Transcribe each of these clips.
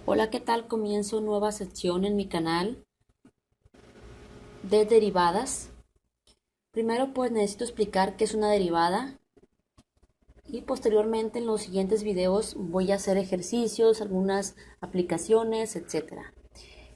Hola, ¿qué tal? Comienzo nueva sección en mi canal de derivadas. Primero pues necesito explicar qué es una derivada y posteriormente en los siguientes videos voy a hacer ejercicios, algunas aplicaciones, etcétera.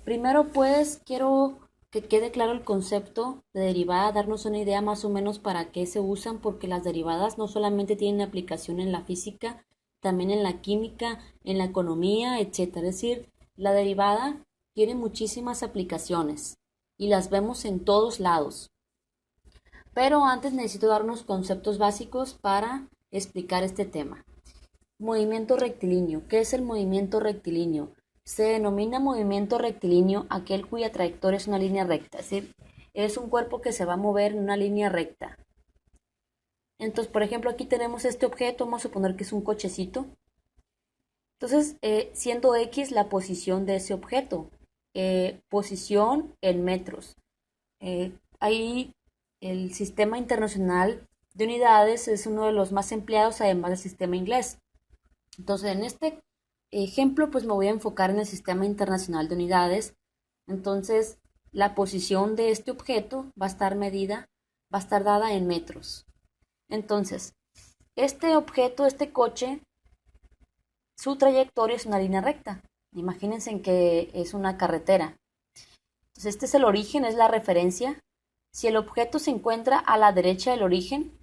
Primero pues quiero que quede claro el concepto de derivada, darnos una idea más o menos para qué se usan, porque las derivadas no solamente tienen aplicación en la física, también en la química, en la economía, etcétera. Es decir, la derivada tiene muchísimas aplicaciones y las vemos en todos lados. Pero antes necesito dar unos conceptos básicos para explicar este tema. Movimiento rectilíneo. ¿Qué es el movimiento rectilíneo? Se denomina movimiento rectilíneo aquel cuya trayectoria es una línea recta, es decir, es un cuerpo que se va a mover en una línea recta. Entonces, por ejemplo, aquí tenemos este objeto, vamos a suponer que es un cochecito. Entonces, siendo X la posición de ese objeto, posición en metros. Ahí el sistema internacional de unidades es uno de los más empleados, además del sistema inglés. Entonces, en este ejemplo, pues me voy a enfocar en el sistema internacional de unidades. Entonces, la posición de este objeto va a estar medida, va a estar dada en metros. Entonces, este objeto, este coche, su trayectoria es una línea recta. Imagínense en que es una carretera. Entonces, este es el origen, es la referencia. Si el objeto se encuentra a la derecha del origen,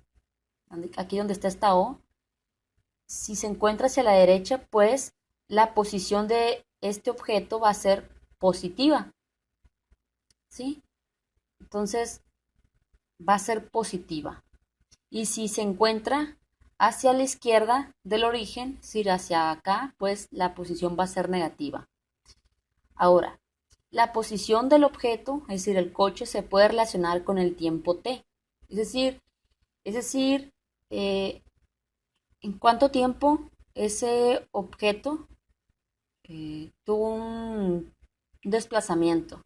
aquí donde está esta O, si se encuentra hacia la derecha, pues la posición de este objeto va a ser positiva, ¿sí? Entonces va a ser positiva. Y si se encuentra hacia la izquierda del origen, es decir, hacia acá, pues la posición va a ser negativa. Ahora, la posición del objeto, es decir, el coche, se puede relacionar con el tiempo t. Es decir, es decir, eh, en cuánto tiempo ese objeto tuvo un desplazamiento.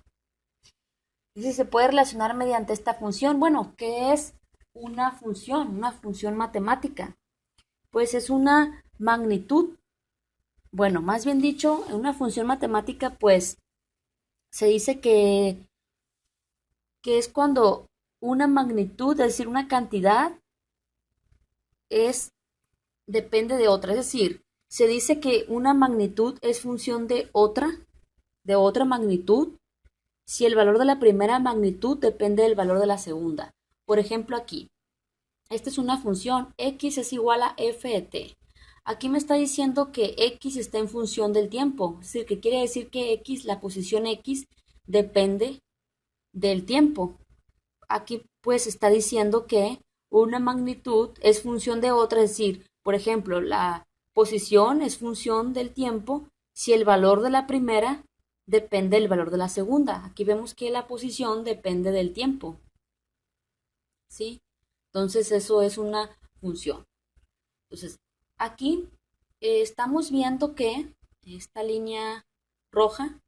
Y si se puede relacionar mediante esta función, bueno, ¿qué es una función? Una función matemática. Pues es una magnitud. Bueno, más bien dicho, en una función matemática, pues se dice que es cuando una magnitud, es decir, una cantidad, es depende de otra. Es decir, se dice que una magnitud es función de otra magnitud, si el valor de la primera magnitud depende del valor de la segunda. Por ejemplo, aquí, esta es una función, x es igual a f de t. Aquí me está diciendo que x está en función del tiempo, es decir, que quiere decir que x, la posición x, depende del tiempo. Aquí pues está diciendo que una magnitud es función de otra, es decir, por ejemplo, la posición es función del tiempo si el valor de la primera depende del valor de la segunda. Aquí vemos que la posición depende del tiempo, ¿sí? Entonces eso es una función. Entonces, aquí estamos viendo que esta línea roja,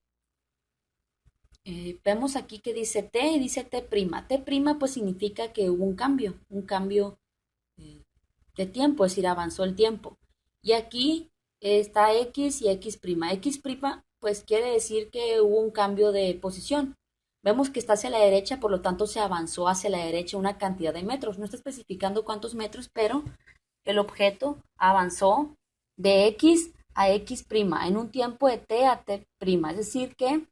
vemos aquí que dice t y dice t'. T' pues significa que hubo un cambio eh, de tiempo, es decir, avanzó el tiempo. Y aquí está x y x'. X' pues quiere decir que hubo un cambio de posición. Vemos que está hacia la derecha, por lo tanto se avanzó hacia la derecha una cantidad de metros. No está especificando cuántos metros, pero el objeto avanzó de x a x' en un tiempo de t a t'. Es decir, que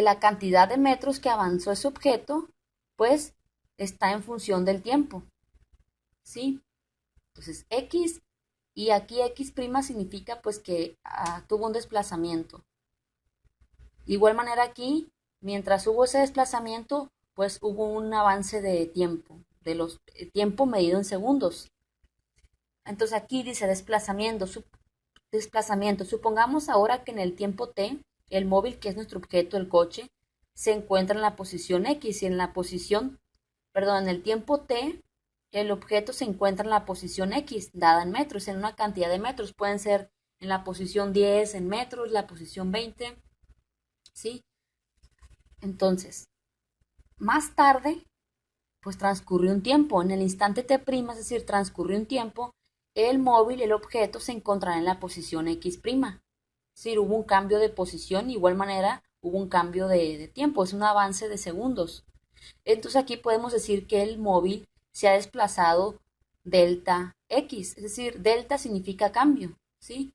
la cantidad de metros que avanzó ese objeto, pues está en función del tiempo, ¿sí? Entonces, x, y aquí x' significa pues que tuvo un desplazamiento. De igual manera aquí, mientras hubo ese desplazamiento, pues hubo un avance de tiempo, tiempo medido en segundos. Entonces aquí dice desplazamiento. Supongamos ahora que en el tiempo t, el móvil, que es nuestro objeto, el coche, se encuentra en la posición x y en el tiempo t, el objeto se encuentra en la posición x, dada en metros, en una cantidad de metros. Pueden ser en la posición 10 en metros, la posición 20, ¿sí? Entonces, más tarde, pues transcurrió un tiempo. En el instante t', es decir, transcurrió un tiempo, el móvil, el objeto, se encontrará en la posición x'. Es decir, hubo un cambio de posición, de igual manera hubo un cambio de tiempo, es un avance de segundos. Entonces aquí podemos decir que el móvil se ha desplazado delta X, es decir, delta significa cambio, ¿sí?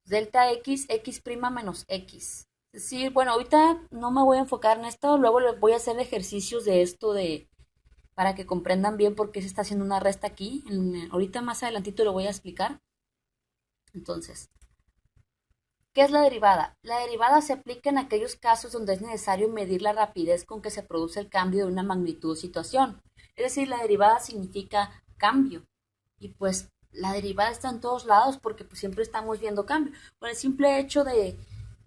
Delta X, X' menos X. Es decir, bueno, ahorita no me voy a enfocar en esto, luego les voy a hacer ejercicios de esto para que comprendan bien por qué se está haciendo una resta aquí. Ahorita más adelantito lo voy a explicar. Entonces, ¿qué es la derivada? La derivada se aplica en aquellos casos donde es necesario medir la rapidez con que se produce el cambio de una magnitud o situación. Es decir, la derivada significa cambio. Y pues la derivada está en todos lados porque pues, siempre estamos viendo cambio. Con el simple hecho de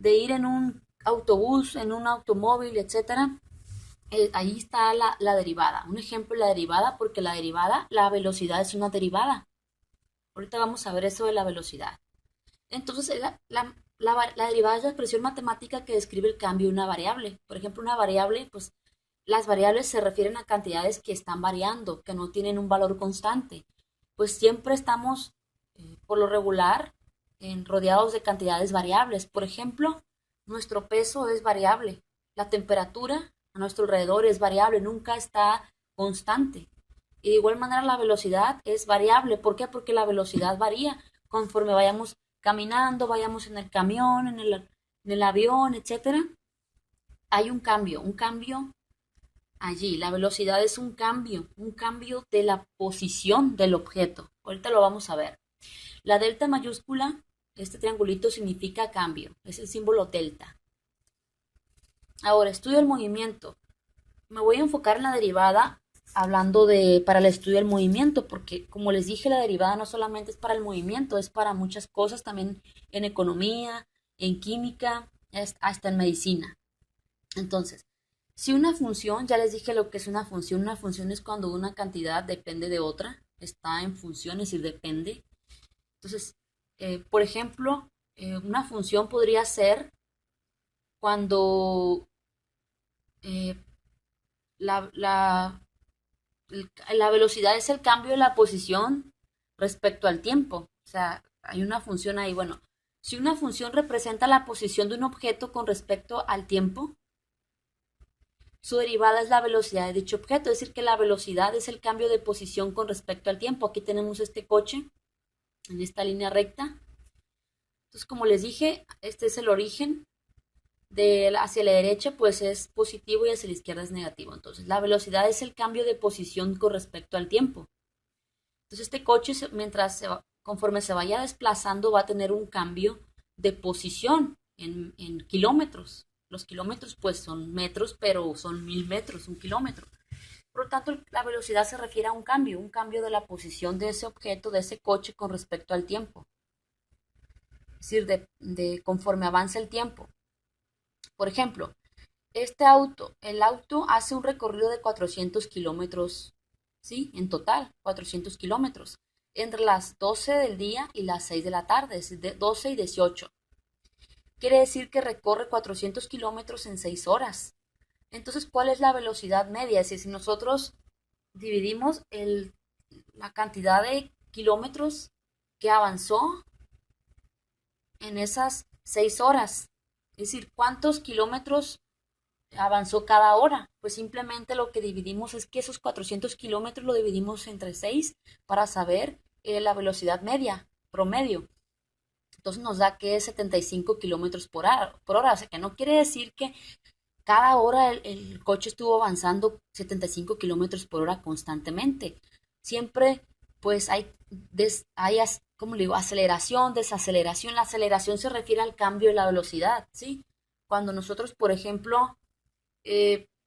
ir en un autobús, en un automóvil, etcétera, ahí está la derivada. Un ejemplo de la derivada, porque la derivada, la velocidad es una derivada. Ahorita vamos a ver eso de la velocidad. Entonces, la derivada es la expresión matemática que describe el cambio de una variable. Por ejemplo, una variable, pues las variables se refieren a cantidades que están variando, que no tienen un valor constante. Pues siempre estamos, por lo regular, rodeados de cantidades variables. Por ejemplo, nuestro peso es variable. La temperatura a nuestro alrededor es variable, nunca está constante. Y de igual manera la velocidad es variable. ¿Por qué? Porque la velocidad varía conforme vayamos caminando, vayamos en el camión, en el avión, etcétera. Hay un cambio allí. La velocidad es un cambio de la posición del objeto. Ahorita lo vamos a ver. La delta mayúscula, este triangulito significa cambio, es el símbolo delta. Ahora, estudio el movimiento. Me voy a enfocar en la derivada hablando para el estudio del movimiento, porque como les dije, la derivada no solamente es para el movimiento, es para muchas cosas, también en economía, en química, hasta en medicina. Entonces, si una función, ya les dije lo que es una función es cuando una cantidad depende de otra, está en función, es decir, depende. Entonces, por ejemplo, una función podría ser cuando eh, la, la, la velocidad es el cambio de la posición respecto al tiempo. O sea, hay una función ahí. Bueno, si una función representa la posición de un objeto con respecto al tiempo, su derivada es la velocidad de dicho objeto. Es decir, que la velocidad es el cambio de posición con respecto al tiempo. Aquí tenemos este coche en esta línea recta. Entonces, como les dije, este es el origen. Hacia la derecha pues es positivo y hacia la izquierda es negativo. Entonces la velocidad es el cambio de posición con respecto al tiempo. Entonces este coche conforme se vaya desplazando va a tener un cambio de posición en kilómetros. Los kilómetros pues son metros, pero son 1000 metros, un kilómetro. Por lo tanto, la velocidad se refiere a un cambio de la posición de ese objeto, de ese coche con respecto al tiempo. Es decir, conforme avanza el tiempo. Por ejemplo, el auto hace un recorrido de 400 kilómetros, ¿sí? En total, 400 kilómetros, entre las 12 del día y las 6 de la tarde, es de 12 y 18. Quiere decir que recorre 400 kilómetros en 6 horas. Entonces, ¿cuál es la velocidad media? Es decir, si nosotros dividimos la cantidad de kilómetros que avanzó en esas 6 horas, es decir, ¿cuántos kilómetros avanzó cada hora? Pues simplemente lo que dividimos es que esos 400 kilómetros lo dividimos entre 6 para saber la velocidad media, promedio. Entonces nos da que es 75 kilómetros por hora. O sea que no quiere decir que cada hora el coche estuvo avanzando 75 kilómetros por hora constantemente. Siempre pues ¿cómo le digo? Aceleración, desaceleración. La aceleración se refiere al cambio de la velocidad, ¿sí? Cuando nosotros, por ejemplo,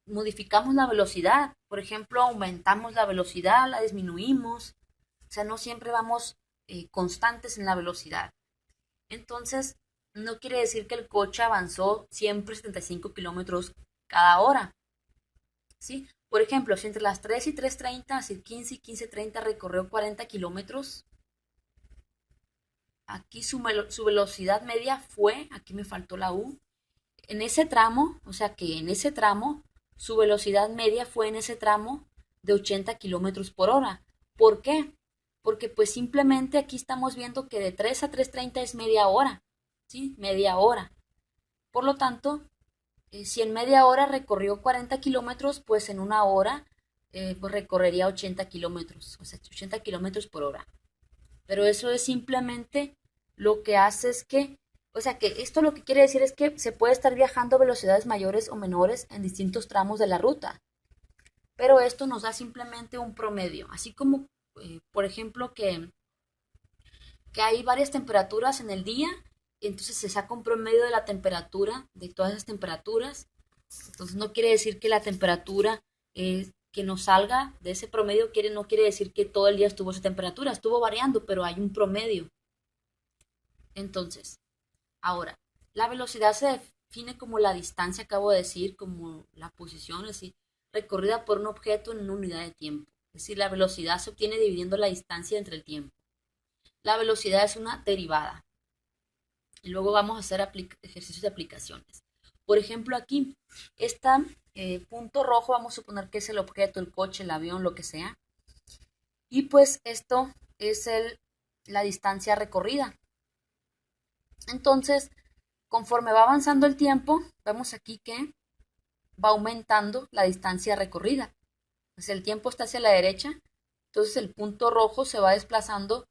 modificamos la velocidad. Por ejemplo, aumentamos la velocidad, la disminuimos. O sea, no siempre vamos constantes en la velocidad. Entonces, no quiere decir que el coche avanzó siempre 75 kilómetros cada hora. ¿Sí? Por ejemplo, si entre las 3 y 3:30, así 15 y 15:30 recorrió 40 kilómetros, aquí su velocidad media fue, aquí me faltó la U, en ese tramo, o sea que en ese tramo, su velocidad media fue en ese tramo de 80 kilómetros por hora. ¿Por qué? Porque pues simplemente aquí estamos viendo que de 3 a 3:30 es media hora. ¿sí? Media hora. Por lo tanto, si en media hora recorrió 40 kilómetros, pues en una hora pues recorrería 80 kilómetros, o sea, 80 kilómetros por hora. Pero eso es simplemente lo que hace es que, o sea, que esto lo que quiere decir es que se puede estar viajando a velocidades mayores o menores en distintos tramos de la ruta. Pero esto nos da simplemente un promedio, así como, por ejemplo, que hay varias temperaturas en el día, y entonces se saca un promedio de la temperatura, de todas esas temperaturas. Entonces no quiere decir que la temperatura que nos salga de ese promedio no quiere decir que todo el día estuvo esa temperatura, estuvo variando, pero hay un promedio. Entonces, ahora, la velocidad se define como la distancia, acabo de decir, como la posición, es decir, recorrida por un objeto en una unidad de tiempo. Es decir, la velocidad se obtiene dividiendo la distancia entre el tiempo. La velocidad es una derivada. Y luego vamos a hacer ejercicios de aplicaciones. Por ejemplo, aquí, este punto rojo, vamos a suponer que es el objeto, el coche, el avión, lo que sea. Y pues esto es la distancia recorrida. Entonces, conforme va avanzando el tiempo, vemos aquí que va aumentando la distancia recorrida. Pues el tiempo está hacia la derecha, entonces el punto rojo se va desplazando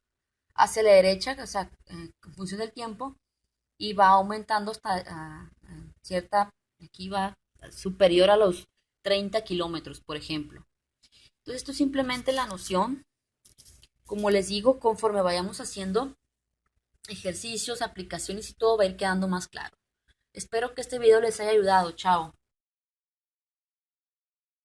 hacia la derecha, o sea, en función del tiempo, y va aumentando hasta cierta, aquí va superior a los 30 kilómetros, por ejemplo. Entonces esto es simplemente la noción, como les digo, conforme vayamos haciendo ejercicios, aplicaciones y todo va a ir quedando más claro. Espero que este video les haya ayudado. Chao.